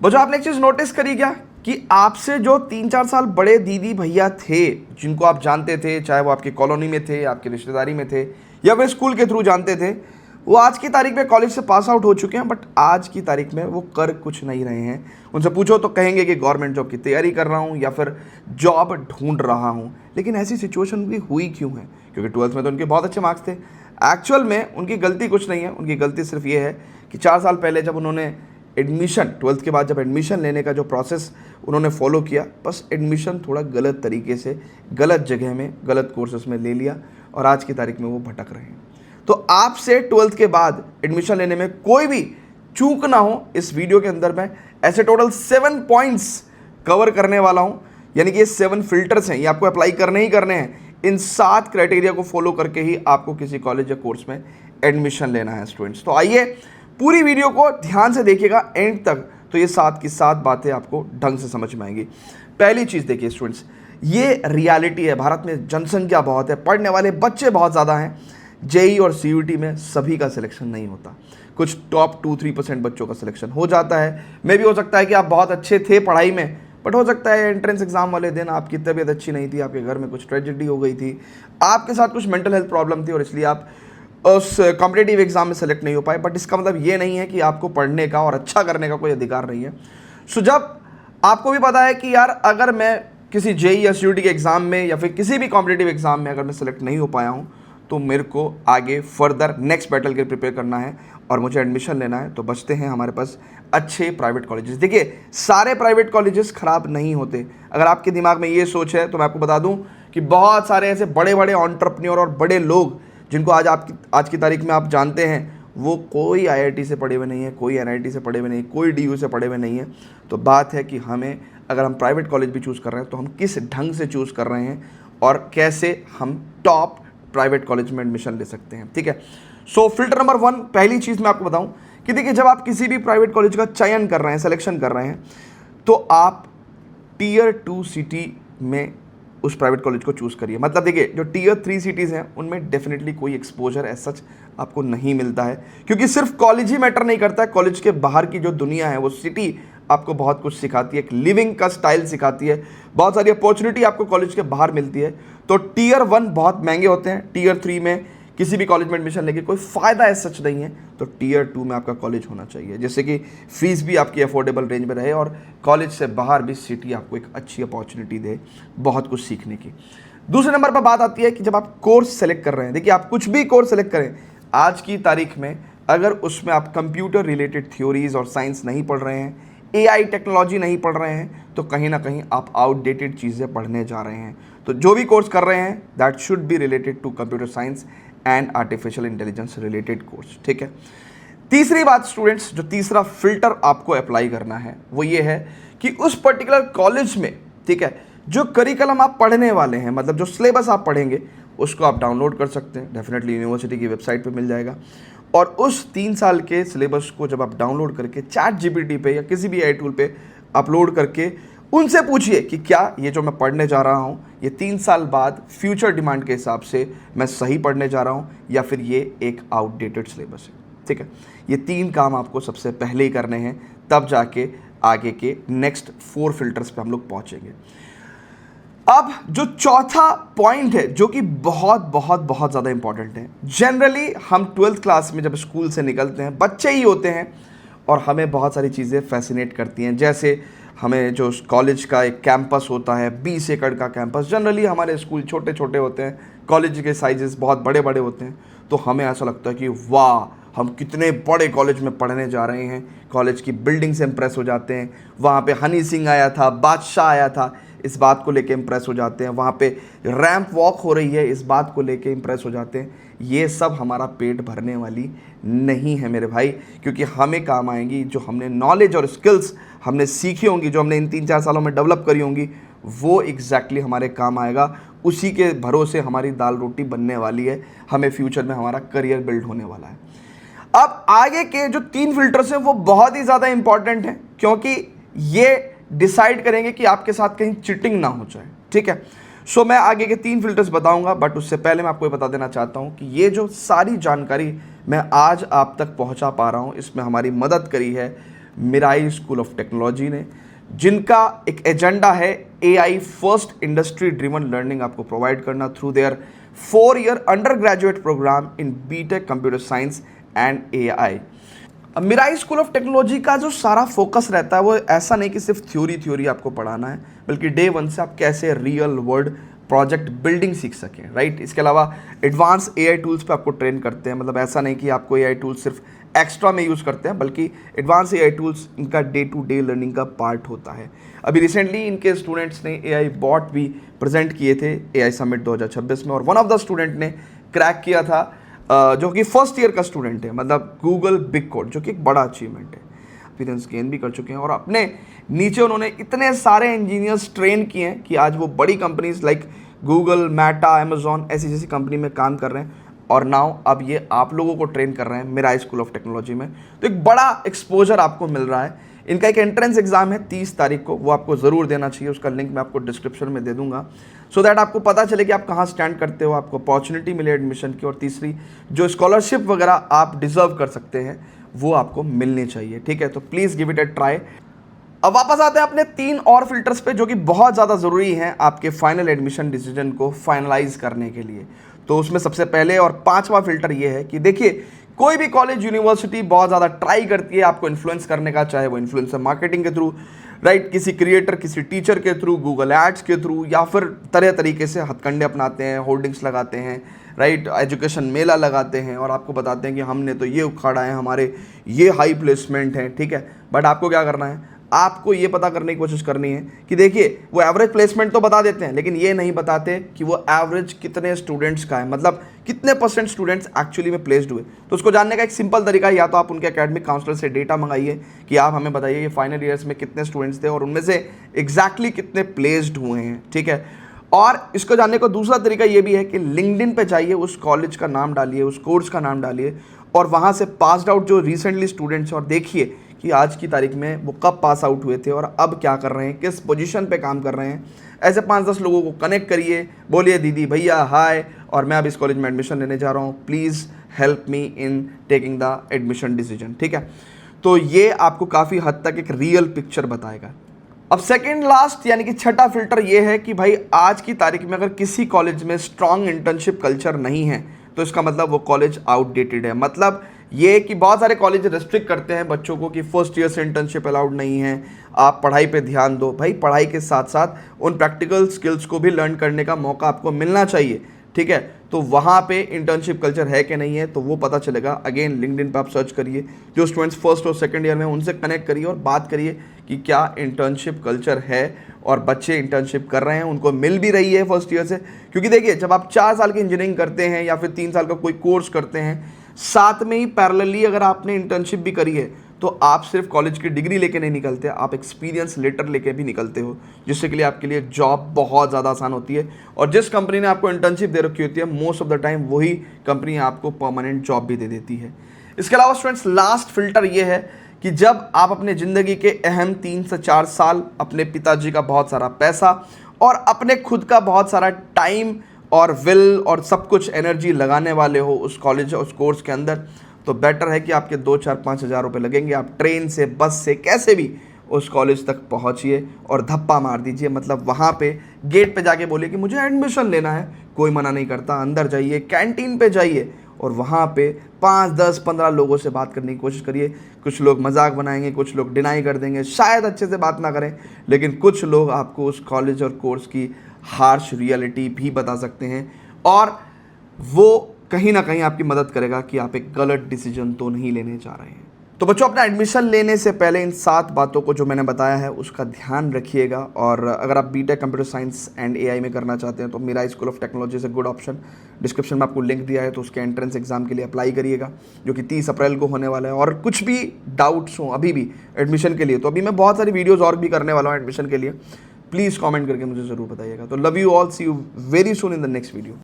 बच्चों आपने एक चीज नोटिस करी क्या कि आपसे जो 3-4 साल बड़े दीदी भैया थे, जिनको आप जानते थे, चाहे वो आपकी कॉलोनी में थे, आपकी रिश्तेदारी में थे, या फिर स्कूल के थ्रू जानते थे, वो आज की तारीख में कॉलेज से पास आउट हो चुके हैं, बट आज की तारीख में वो कर कुछ नहीं रहे हैं। उनसे पूछो तो कहेंगे कि गवर्नमेंट जॉब की तैयारी कर रहा हूँ या फिर जॉब ढूंढ रहा हूँ। लेकिन ऐसी सिचुएशन उनकी हुई क्यों है? क्योंकि 12th में तो उनके बहुत अच्छे मार्क्स थे। एक्चुअल में उनकी गलती कुछ नहीं है, उनकी गलती सिर्फ ये है कि 4 साल पहले जब उन्होंने एडमिशन 12th के बाद जब एडमिशन लेने का जो प्रोसेस उन्होंने फॉलो किया, बस एडमिशन थोड़ा गलत तरीके से गलत जगह में गलत कोर्सेस में ले लिया और आज की तारीख में वो भटक रहे हैं। तो आपसे 12th के बाद एडमिशन लेने में कोई भी चूक ना हो, इस वीडियो के अंदर मैं ऐसे टोटल 7 पॉइंट्स कवर करने वाला हूं। यानी कि ये 7 फिल्टर्स हैं, ये आपको अप्लाई करने ही करने हैं। इन 7 क्राइटेरिया को फॉलो करके ही आपको किसी कॉलेज या कोर्स में एडमिशन लेना है स्टूडेंट्स। तो आइए पूरी वीडियो को ध्यान से देखिएगा एंड तक, तो ये 7 की 7 बातें आपको ढंग से समझ में आएंगी। पहली चीज़ देखिए स्टूडेंट्स, ये रियलिटी है, भारत में जनसंख्या बहुत है, पढ़ने वाले बच्चे बहुत ज़्यादा हैं। जेई और सीयूटी में सभी का सिलेक्शन नहीं होता, कुछ टॉप 2-3% बच्चों का सिलेक्शन हो जाता है। मे भी हो सकता है कि आप बहुत अच्छे थे पढ़ाई में, बट हो सकता है एंट्रेंस एग्जाम वाले दिन आपकी तबीयत अच्छी नहीं थी, आपके घर में कुछ ट्रेजेडी हो गई थी, आपके साथ कुछ मेंटल हेल्थ प्रॉब्लम थी और इसलिए आप उस कॉम्पिटिटिव एग्जाम में सेलेक्ट नहीं हो पाए। बट इसका मतलब ये नहीं है कि आपको पढ़ने का और अच्छा करने का कोई अधिकार नहीं है। सो जब आपको भी पता है कि यार अगर मैं किसी जेई या सीयूटी के एग्जाम में या फिर किसी भी कॉम्पिटिटिव एग्जाम में अगर मैं सेलेक्ट नहीं हो पाया हूँ, तो मेरे को आगे फर्दर नेक्स्ट बैटल के लिए प्रिपेयर करना है और मुझे एडमिशन लेना है, तो बचते हैं हमारे पास अच्छे प्राइवेट कॉलेजेस। देखिए सारे प्राइवेट कॉलेजेस खराब नहीं होते। अगर आपके दिमाग में ये सोच है तो मैं आपको बता दूं कि बहुत सारे ऐसे बड़े बड़े एंटरप्रेन्योर और बड़े लोग जिनको आज की तारीख में आप जानते हैं, वो कोई आईआईटी से पढ़े हुए नहीं है, कोई एनआईटी से पढ़े हुए नहीं है, कोई डीयू से पढ़े हुए नहीं है। तो बात है कि हमें अगर हम प्राइवेट कॉलेज भी चूज़ कर रहे हैं तो हम किस ढंग से चूज़ कर रहे हैं और कैसे हम टॉप प्राइवेट कॉलेज में एडमिशन ले सकते हैं। ठीक है, सो फिल्टर नंबर 1, पहली चीज़ मैं आपको बताऊं कि देखिए जब आप किसी भी प्राइवेट कॉलेज का चयन कर रहे हैं, सिलेक्शन कर रहे हैं, तो आप टीयर 2 सिटी में उस प्राइवेट कॉलेज को चूज़ करिए। मतलब देखिए जो टीयर 3 सिटीज़ हैं उनमें डेफिनेटली कोई एक्सपोजर एज सच आपको नहीं मिलता है, क्योंकि सिर्फ कॉलेज ही मैटर नहीं करता है, कॉलेज के बाहर की जो दुनिया है वो सिटी आपको बहुत कुछ सिखाती है, एक लिविंग का स्टाइल सिखाती है, बहुत सारी अपॉर्चुनिटी आपको कॉलेज के बाहर मिलती है। तो टीयर 1 बहुत महंगे होते हैं, टीयर 3 में किसी भी कॉलेज में एडमिशन लेके कोई फ़ायदा ऐसा सच नहीं है। तो टीयर 2 में आपका कॉलेज होना चाहिए, जिससे कि फ़ीस भी आपकी अफोर्डेबल रेंज में रहे और कॉलेज से बाहर भी सिटी आपको एक अच्छी अपॉर्चुनिटी दे बहुत कुछ सीखने की। दूसरे नंबर पर बात आती है कि जब आप कोर्स सेलेक्ट कर रहे हैं, देखिए आप कुछ भी कोर्स सेलेक्ट करें, आज की तारीख में अगर उसमें आप कंप्यूटर रिलेटेड थ्योरीज और साइंस नहीं पढ़ रहे हैं, एआई टेक्नोलॉजी नहीं पढ़ रहे हैं, तो कहीं ना कहीं आप आउटडेटेड चीज़ें पढ़ने जा रहे हैं। तो जो भी कोर्स कर रहे हैं that should be related to computer science and artificial intelligence related course. ठीक है, तीसरी बात स्टूडेंट्स, जो तीसरा फिल्टर आपको अप्लाई करना है वो ये है कि उस पर्टिकुलर कॉलेज में, ठीक है, जो करिकुलम आप पढ़ने वाले हैं, मतलब जो सिलेबस आप पढ़ेंगे उसको आप डाउनलोड कर सकते हैं, डेफिनेटली यूनिवर्सिटी की वेबसाइट पे मिल जाएगा। और उस 3 साल के सिलेबस को जब आप डाउनलोड करके चैट जीपीटी पे या किसी भी एआई टूल पे अपलोड करके उनसे पूछिए कि क्या ये जो मैं पढ़ने जा रहा हूँ ये 3 साल बाद फ्यूचर डिमांड के हिसाब से मैं सही पढ़ने जा रहा हूँ या फिर ये एक आउटडेटेड सिलेबस है। ठीक है, ये 3 काम आपको सबसे पहले ही करने हैं, तब जाके आगे के नेक्स्ट 4 फिल्टर्स पे हम लोग पहुँचेंगे। अब जो चौथा पॉइंट है जो कि बहुत बहुत बहुत ज़्यादा इंपॉर्टेंट है, जनरली हम 12th क्लास में जब स्कूल से निकलते हैं, बच्चे ही होते हैं और हमें बहुत सारी चीज़ें फैसिनेट करती हैं। जैसे हमें जो कॉलेज का एक कैंपस होता है, 20 एकड़ का कैंपस, जनरली हमारे स्कूल छोटे छोटे होते हैं, कॉलेज के साइजेस बहुत बड़े बड़े होते हैं, तो हमें ऐसा लगता है कि वाह हम कितने बड़े कॉलेज में पढ़ने जा रहे हैं। कॉलेज की बिल्डिंग से इम्प्रेस हो जाते हैं, वहाँ पे हनी सिंह आया था, बादशाह आया था, इस बात को लेके इम्प्रेस हो जाते हैं, वहाँ पे रैंप वॉक हो रही है, इस बात को लेके इम्प्रेस हो जाते हैं। ये सब हमारा पेट भरने वाली नहीं है मेरे भाई, क्योंकि हमें काम आएंगी जो हमने नॉलेज और स्किल्स हमने सीखी होंगी, जो हमने इन 3-4 सालों में डेवलप करी होंगी, वो एग्जैक्टली हमारे काम आएगा। उसी के भरोसे हमारी दाल रोटी बनने वाली है, हमें फ्यूचर में हमारा करियर बिल्ड होने वाला है। अब आगे के जो 3 फिल्टर्स हैं वो बहुत ही ज़्यादा इंपॉर्टेंट हैं, क्योंकि ये डिसाइड करेंगे कि आपके साथ कहीं चिटिंग ना हो जाए। ठीक है, सो मैं आगे के 3 फिल्टर्स बताऊंगा, बट उससे पहले मैं आपको ये बता देना चाहता हूं कि ये जो सारी जानकारी मैं आज आप तक पहुंचा पा रहा हूं, इसमें हमारी मदद करी है मिराई स्कूल ऑफ टेक्नोलॉजी ने, जिनका एक एजेंडा है AI first industry driven learning आपको प्रोवाइड करना through their 4-year undergraduate programme in B Tech computer science and AI। Mirai school of technology का जो सारा फोकस रहता है वो ऐसा नहीं कि सिर्फ थ्योरी आपको पढ़ाना है, बल्कि डे 1 से आप कैसे रियल वर्ल्ड प्रोजेक्ट बिल्डिंग सीख सकें, राइट। इसके अलावा एडवांस AI टूल्स पे आपको ट्रेन करते हैं, मतलब ऐसा नहीं कि आपको AI टूल्स सिर्फ एक्स्ट्रा में यूज़ करते हैं, बल्कि एडवांस AI टूल्स इनका डे टू डे लर्निंग का पार्ट होता है। अभी रिसेंटली इनके स्टूडेंट्स ने AI बॉट भी प्रेजेंट किए थे AI समिट 2026 में, और वन ऑफ द स्टूडेंट ने क्रैक किया था, जो कि फर्स्ट ईयर का स्टूडेंट है, मतलब गूगल बिग कोड, जो कि एक बड़ा अचीवमेंट है। एक्सपीरियंस गेन भी कर चुके हैं और अपने नीचे उन्होंने इतने सारे इंजीनियर्स ट्रेन किए हैं कि आज वो बड़ी companies like Google, Meta, Amazon ऐसी जैसी कंपनी में काम कर रहे हैं, और नाउ अब ये आप लोगों को ट्रेन कर रहे हैं मिराई स्कूल ऑफ टेक्नोलॉजी में। तो एक बड़ा एक्सपोजर आपको मिल रहा है। इनका एक एंट्रेंस एग्जाम है 30 तारीख को, वो आपको ज़रूर देना चाहिए। उसका लिंक मैं आपको डिस्क्रिप्शन में दे दूंगा, सो दैट आपको पता चले कि आप कहाँ स्टैंड करते हो, आपको अपॉर्चुनिटी मिले एडमिशन की, और तीसरी जो स्कॉलरशिप वगैरह आप डिजर्व कर सकते हैं वो आपको मिलनी चाहिए, ठीक है। तो please give it a try. अब वापस आते हैं अपने 3 और फिल्टर्स पे, जो कि बहुत ज़्यादा ज़रूरी हैं आपके फाइनल एडमिशन डिसीजन को फाइनलाइज करने के लिए। तो उसमें सबसे पहले और 5वां फिल्टर ये है कि देखिए, कोई भी कॉलेज यूनिवर्सिटी बहुत ज़्यादा ट्राई करती है आपको इन्फ्लुएंस करने का, चाहे वो इन्फ्लुएंसर मार्केटिंग के थ्रू, राइट, किसी क्रिएटर, किसी टीचर के थ्रू, गूगल एड्स के थ्रू, या फिर तरह तरीके से हथकंडे अपनाते हैं, होर्डिंग्स लगाते हैं, राइट, एजुकेशन मेला लगाते हैं और आपको बताते हैं कि हमने तो ये उखाड़ा है, हमारे ये हाई प्लेसमेंट है, ठीक है। बट आपको क्या करना है, आपको ये पता करने की कोशिश करनी है कि देखिए, वो एवरेज प्लेसमेंट तो बता देते हैं, लेकिन ये नहीं बताते कि वो एवरेज कितने स्टूडेंट्स का है, मतलब कितने परसेंट स्टूडेंट्स एक्चुअली में प्लेस्ड हुए। तो उसको जानने का एक सिंपल तरीका है, या तो आप उनके एकेडमिक काउंसलर से डेटा मंगाइए कि आप हमें बताइए ये फाइनल ईयर्स में कितने स्टूडेंट्स थे और उनमें से एग्जैक्टली कितने प्लेस्ड हुए हैं, ठीक है। और इसको जानने का दूसरा तरीका ये भी है कि लिंक्डइन पे जाइए, उस कॉलेज का नाम डालिए, उस कोर्स का नाम डालिए, और वहाँ से पास्ड आउट जो रिसेंटली स्टूडेंट्स हैं, और देखिए कि आज की तारीख में वो कब पास आउट हुए थे और अब क्या कर रहे हैं, किस पोजीशन पे काम कर रहे हैं। ऐसे 5-10 लोगों को कनेक्ट करिए, बोलिए दीदी भैया हाय, और मैं अब इस कॉलेज में एडमिशन लेने जा रहा हूँ, please help me in taking the admission decision, ठीक है। तो ये आपको काफ़ी हद तक एक रियल पिक्चर बताएगा। अब सेकेंड लास्ट यानी कि छठा फिल्टर ये है कि भाई आज की तारीख में अगर किसी कॉलेज में स्ट्रॉन्ग इंटर्नशिप कल्चर नहीं है तो इसका मतलब वो कॉलेज आउटडेटेड है। मतलब ये कि बहुत सारे कॉलेज रेस्ट्रिक्ट करते हैं बच्चों को कि फर्स्ट ईयर से इंटर्नशिप अलाउड नहीं है, आप पढ़ाई पे ध्यान दो। भाई पढ़ाई के साथ साथ उन प्रैक्टिकल स्किल्स को भी लर्न करने का मौका आपको मिलना चाहिए, ठीक है। तो वहाँ पे इंटर्नशिप कल्चर है कि नहीं है तो वो पता चलेगा। अगेन लिंक्डइन पे आप सर्च करिए, जो स्टूडेंट्स फर्स्ट और सेकंड ईयर में उनसे कनेक्ट करिए और बात करिए कि क्या इंटर्नशिप कल्चर है और बच्चे इंटर्नशिप कर रहे हैं, उनको मिल भी रही है फर्स्ट ईयर से। क्योंकि देखिए जब आप 4 साल की इंजीनियरिंग करते हैं या फिर 3 साल का कोई कोर्स करते हैं, साथ में ही पैरेलली अगर आपने इंटर्नशिप भी करी है तो आप सिर्फ कॉलेज की डिग्री लेके नहीं निकलते, आप एक्सपीरियंस लेटर लेके भी निकलते हो, जिससे के लिए आपके लिए जॉब बहुत ज़्यादा आसान होती है। और जिस कंपनी ने आपको इंटर्नशिप दे रखी होती है मोस्ट ऑफ द टाइम वही कंपनी आपको परमानेंट जॉब भी दे देती है। इसके अलावा स्टूडेंट्स लास्ट फिल्टर ये है कि जब आप अपने ज़िंदगी के अहम 3 से 4 साल अपने पिताजी का बहुत सारा पैसा और अपने खुद का बहुत सारा टाइम और विल और सब कुछ एनर्जी लगाने वाले हो उस कॉलेज उस कोर्स के अंदर, तो बेटर है कि आपके 2-4-5 हज़ार रुपये लगेंगे, आप ट्रेन से बस से कैसे भी उस कॉलेज तक पहुंचिए और धप्पा मार दीजिए। मतलब वहाँ पे गेट पे जाके बोलिए कि मुझे एडमिशन लेना है, कोई मना नहीं करता। अंदर जाइए, कैंटीन पे जाइए और वहाँ पे 5, 10, 15 लोगों से बात करने की कोशिश करिए। कुछ लोग मजाक बनाएंगे, कुछ लोग डिनाई कर देंगे, शायद अच्छे से बात ना करें, लेकिन कुछ लोग आपको उस कॉलेज और कोर्स की हार्श रियलिटी भी बता सकते हैं और वो कहीं ना कहीं आपकी मदद करेगा कि आप एक गलत डिसीजन तो नहीं लेने जा रहे हैं। तो बच्चों अपना एडमिशन लेने से पहले इन 7 बातों को जो मैंने बताया है उसका ध्यान रखिएगा। और अगर आप B Tech computer science and AI में करना चाहते हैं तो Mirai school of technology is a good option. Description में आपको लिंक दिया है, तो उसके एंट्रेंस एग्जाम के लिए अप्लाई करिएगा जो कि 30 अप्रैल को होने वाला है। और कुछ भी डाउट्स हों अभी भी एडमिशन के लिए, तो अभी मैं बहुत सारी वीडियोज़ और भी करने वाला हूँ एडमिशन के लिए, प्लीज़ कमेंट करके मुझे ज़रूर बताइएगा। तो love you all, see you very soon in the next video.